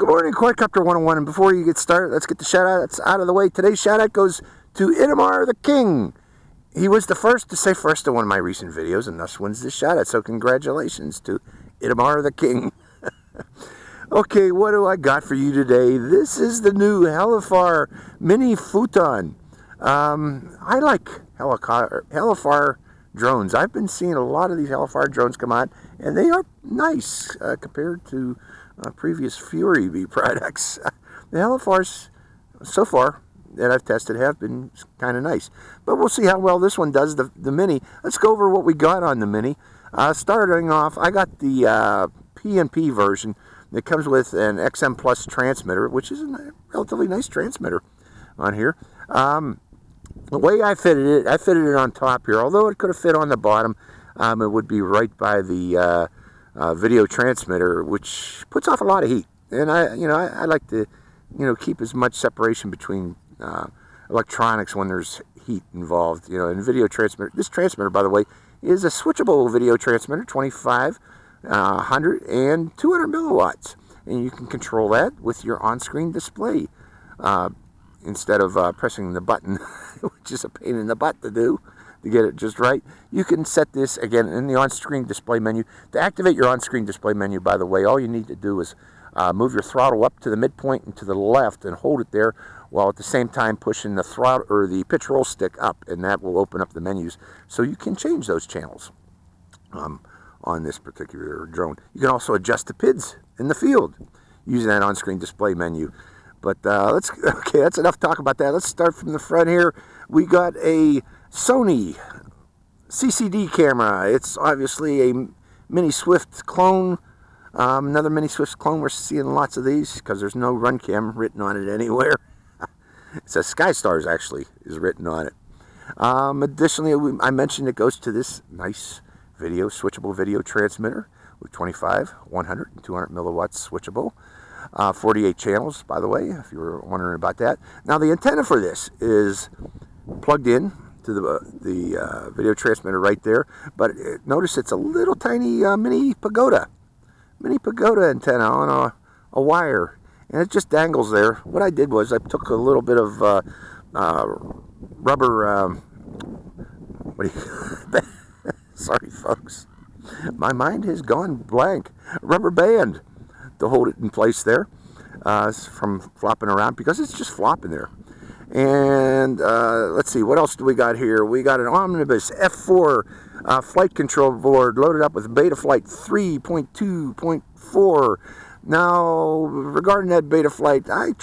Good morning, Quadcopter 101, and before you get started, let's get the shout-outs out of the way. Today's shout-out goes to Itamar the King. He was the first to say first in one of my recent videos, and thus wins this shout-out, so congratulations to Itamar the King. Okay, what do I got for you today? This is the new Helifar Mini Fuuton. I like Helifar drones. I've been seeing a lot of these Helifar drones come out, and they are nice compared to previous Fury V products. The Helifars, so far, that I've tested have been kind of nice. But we'll see how well this one does, the Mini. Let's go over what we got on the Mini. Starting off, I got the P&P version that comes with an XM Plus transmitter, which is a relatively nice transmitter on here. The way I fitted it on top here. Although it could have fit on the bottom, it would be right by the video transmitter, which puts off a lot of heat. And I like to, keep as much separation between electronics when there's heat involved. In video transmitter. This transmitter, by the way, is a switchable video transmitter, 25, 100, and 200 milliwatts, and you can control that with your on-screen display instead of pressing the button, which is a pain in the butt to do to get it just right. You can set this again in the on-screen display menu. To activate your on-screen display menu, by the way, all you need to do is move your throttle up to the midpoint and to the left and hold it there, while at the same time pushing the throttle or the pitch roll stick up, and that will open up the menus so you can change those channels on this particular drone. You can also adjust the PIDs in the field using that on-screen display menu. But okay, that's enough talk about that. Let's start from the front here. We got a Sony CCD camera. It's obviously a Mini Swift clone. Another Mini Swift clone. We're seeing lots of these because there's no run cam written on it anywhere. It says SkyStars actually is written on it. Additionally, I mentioned it goes to this nice switchable video transmitter with 25, 100, and 200 milliwatts switchable. 48 channels, by the way, if you were wondering about that. Now, the antenna for this is plugged in to the video transmitter right there, but notice it's a little tiny mini pagoda antenna on a wire, and it just dangles there. What I did was I took a little bit of rubber, sorry folks, my mind has gone blank, rubber band to hold it in place there from flopping around, because it's just flopping there. And let's see, what else do we got here? We got an Omnibus F4 flight control board loaded up with Betaflight 3.2.4. Now, regarding that Betaflight, I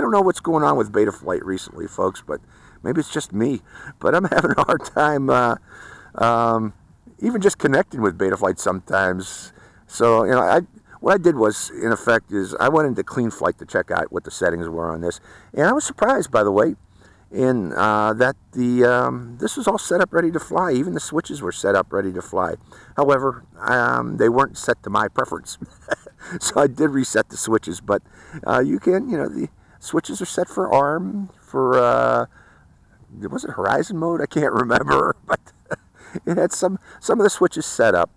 don't know what's going on with Betaflight recently, folks, but maybe it's just me. But I'm having a hard time even just connecting with Betaflight sometimes. So, what I did was, in effect, is I went into Clean Flight to check out what the settings were on this. And I was surprised, by the way, in that this was all set up ready to fly. Even the switches were set up ready to fly. However, they weren't set to my preference. So I did reset the switches. But you can, the switches are set for ARM, for, was it Horizon mode? I can't remember. But it had some of the switches set up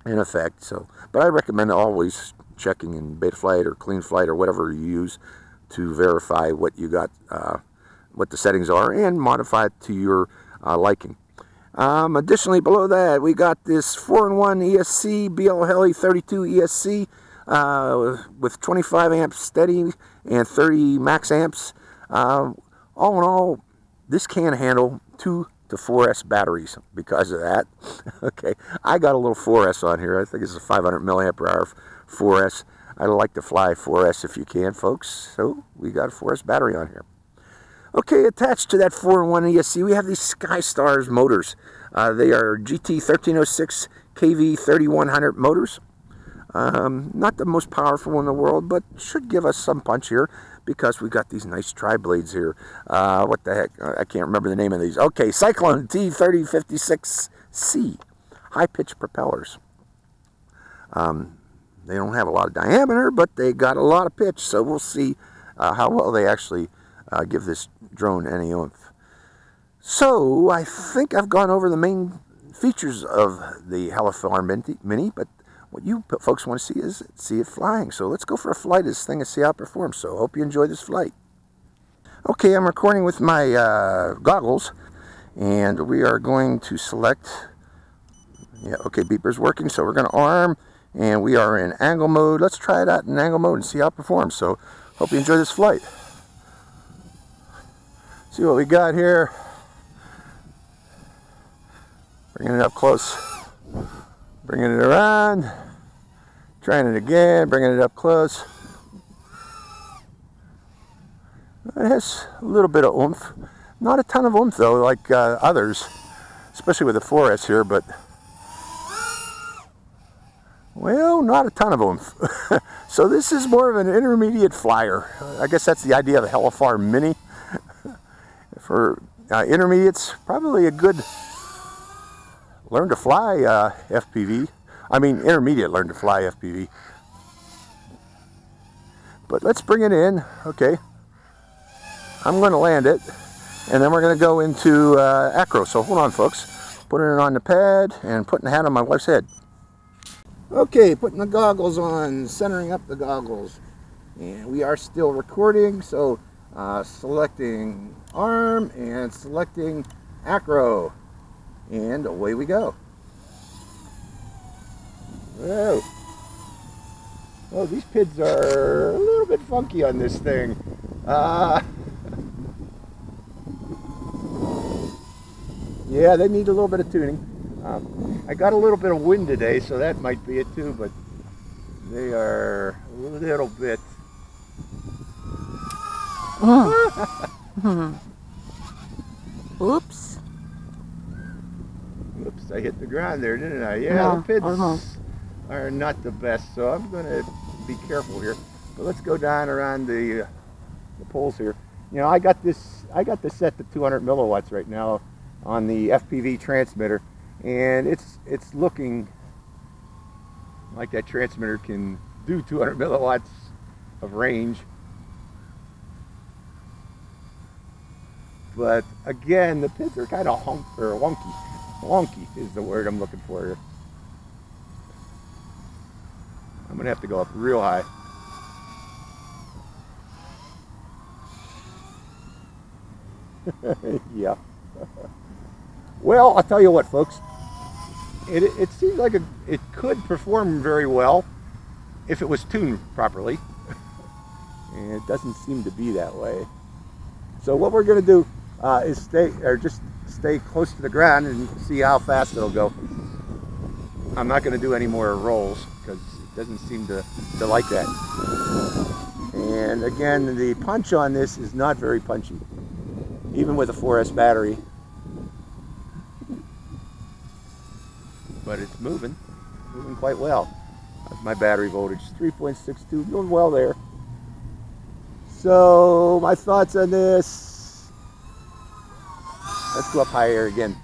in effect. So, but I recommend always checking in Betaflight or Clean Flight or whatever you use to verify what you got, what the settings are, and modify it to your liking. Additionally, below that, we got this 4-in-1 ESC BL Heli 32 ESC with 25 amps steady and 30 max amps. All in all, this can handle 2 to 4S batteries because of that. Okay, I got a little 4S on here. I think it's a 500 milliampere hour 4S. I like to fly 4S if you can, folks. So we got a 4S battery on here. Okay, attached to that 4-in-1 ESC, we have these SkyStars motors. They are GT 1306 kV 3100 motors. Not the most powerful in the world, but should give us some punch here, because we got these nice tri-blades here. What the heck? I can't remember the name of these. Okay, Cyclone T3056C. High-pitch propellers. They don't have a lot of diameter, but they got a lot of pitch, so we'll see how well they actually give this drone any oomph. So, I think I've gone over the main features of the Helifar Mini, but what you folks want to see is see it flying. So let's go for a flight of this thing and see how it performs. So hope you enjoy this flight. Okay, I'm recording with my goggles, and we are going to select, yeah, okay, beeper's working, so we're going to arm, and we are in angle mode. Let's try it out in angle mode and see how it performs. So hope you enjoy this flight. See what we got here. Bringing it up close, bringing it around, trying it again, bringing it up close. It has a little bit of oomph. Not a ton of oomph though, like others, especially with the 4S here, but, well, not a ton of oomph. So this is more of an intermediate flyer. I guess that's the idea of the Helifar Mini. For intermediates, probably a good learn to fly FPV. I mean, intermediate learn to fly FPV. But let's bring it in, okay. I'm going to land it, and then we're going to go into acro. So hold on, folks. Putting it on the pad and putting the hat on my wife's head. Okay, putting the goggles on, centering up the goggles. And we are still recording, so selecting arm and selecting acro. And away we go. Whoa. Oh, these PIDs are a little bit funky on this thing. Yeah, they need a little bit of tuning. I got a little bit of wind today, so that might be it too, but they are a little bit... Oops. Oops, I hit the ground there, didn't I? Yeah, the PIDs are not the best, so I'm going to be careful here. But let's go down around the poles here. You know, I got this set to 200 milliwatts right now on the FPV transmitter, and it's looking like that transmitter can do 200 milliwatts of range. But again, the PIDs are kind of wonky. Wonky is the word I'm looking for here. I'm gonna have to go up real high. Yeah. Well, I'll tell you what, folks. It seems like it could perform very well if it was tuned properly. And it doesn't seem to be that way. So what we're going to do is just stay close to the ground and see how fast it'll go. I'm not going to do any more rolls because it doesn't seem to like that. And again, the punch on this is not very punchy, even with a 4S battery. But it's moving quite well. That's my battery voltage, 3.62, doing well there. So my thoughts on this. Let's go up higher again.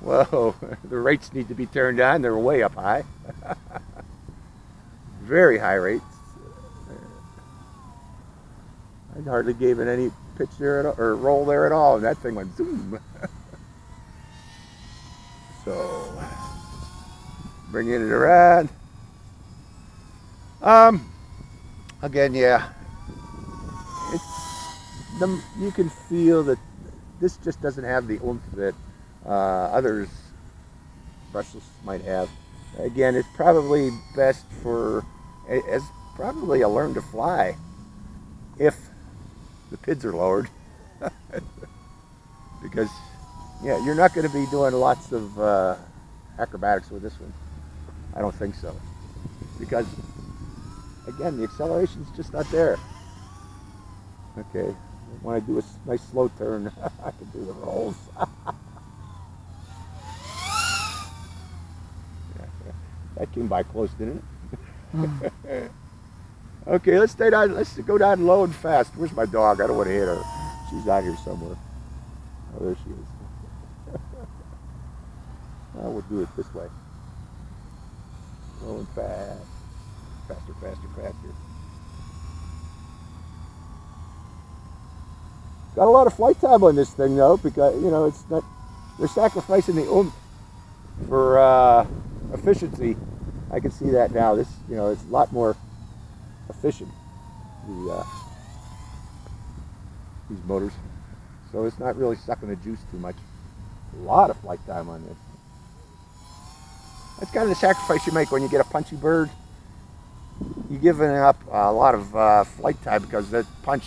Whoa, the rates need to be turned on. They're way up high. Very high rates. I hardly gave it any pitch there or roll there at all, and that thing went zoom. So, bringing it around. Again, yeah, you can feel that this just doesn't have the oomph that others brushless might have. Again, it's probably best for as probably a learn to fly if the PIDs are lowered, because yeah, you're not going to be doing lots of acrobatics with this one. I don't think so, because again, the acceleration's just not there. Okay, when I do a nice slow turn, I can do the rolls. That came by close, didn't it? Okay, let's stay down. Let's go down low and fast. Where's my dog? I don't want to hit her. She's out here somewhere. Oh, there she is. We'll do it this way. Low and fast. Faster, faster, faster. Got a lot of flight time on this thing though, because you know it's not. They're sacrificing the oomph for efficiency. I can see that now. This, you know, it's a lot more efficient, these motors. So it's not really sucking the juice too much. A lot of flight time on this. That's kind of the sacrifice you make when you get a punchy bird. You're giving up a lot of flight time because that punch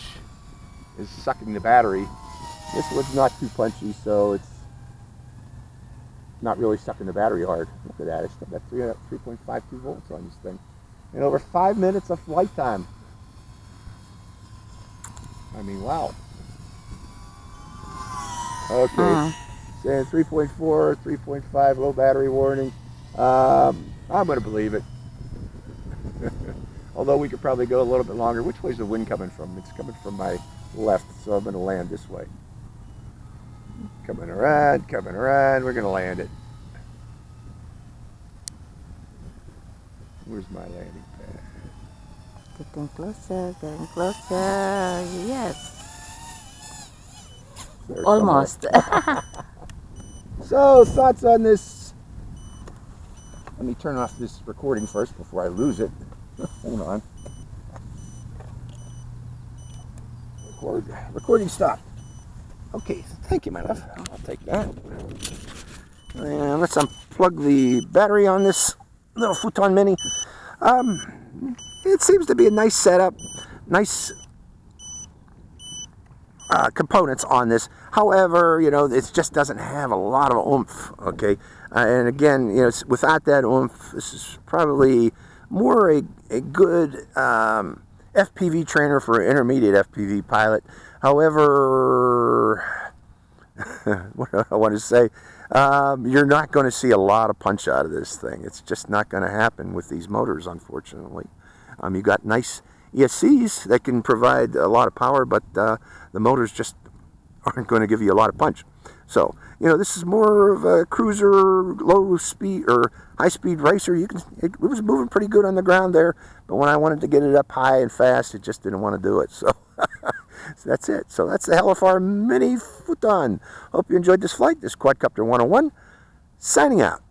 is sucking the battery. This one's not too punchy, so it's not really sucking the battery hard. Look at that, it's got 3.52 volts on this thing. And over 5 minutes of flight time. I mean, wow. Okay, saying 3.4, 3.5, low battery warning. I'm going to believe it. Although we could probably go a little bit longer. Which way's the wind coming from? It's coming from my left, so I'm going to land this way. Coming around, we're going to land it. Where's my landing pad? Getting closer, yes. There's almost. So, thoughts on this? Let me turn off this recording first before I lose it. Hold on. Recording stopped. Okay, thank you, my love. I'll take that. And let's unplug the battery on this little Fuuton Mini. It seems to be a nice setup, nice components on this. However, you know, it just doesn't have a lot of oomph. Okay, and again, you know, without that oomph, this is probably more a good FPV trainer for an intermediate FPV pilot. However, what do I want to say? You're not going to see a lot of punch out of this thing. It's just not going to happen with these motors, unfortunately. You got nice ESCs that can provide a lot of power, but the motors just aren't going to give you a lot of punch. So, you know, this is more of a cruiser, low speed or high speed racer. It was moving pretty good on the ground there, but when I wanted to get it up high and fast, it just didn't want to do it. So, so that's it. So that's the Helifar Mini Fuuton. Hope you enjoyed this flight. This is Quadcopter 101, signing out.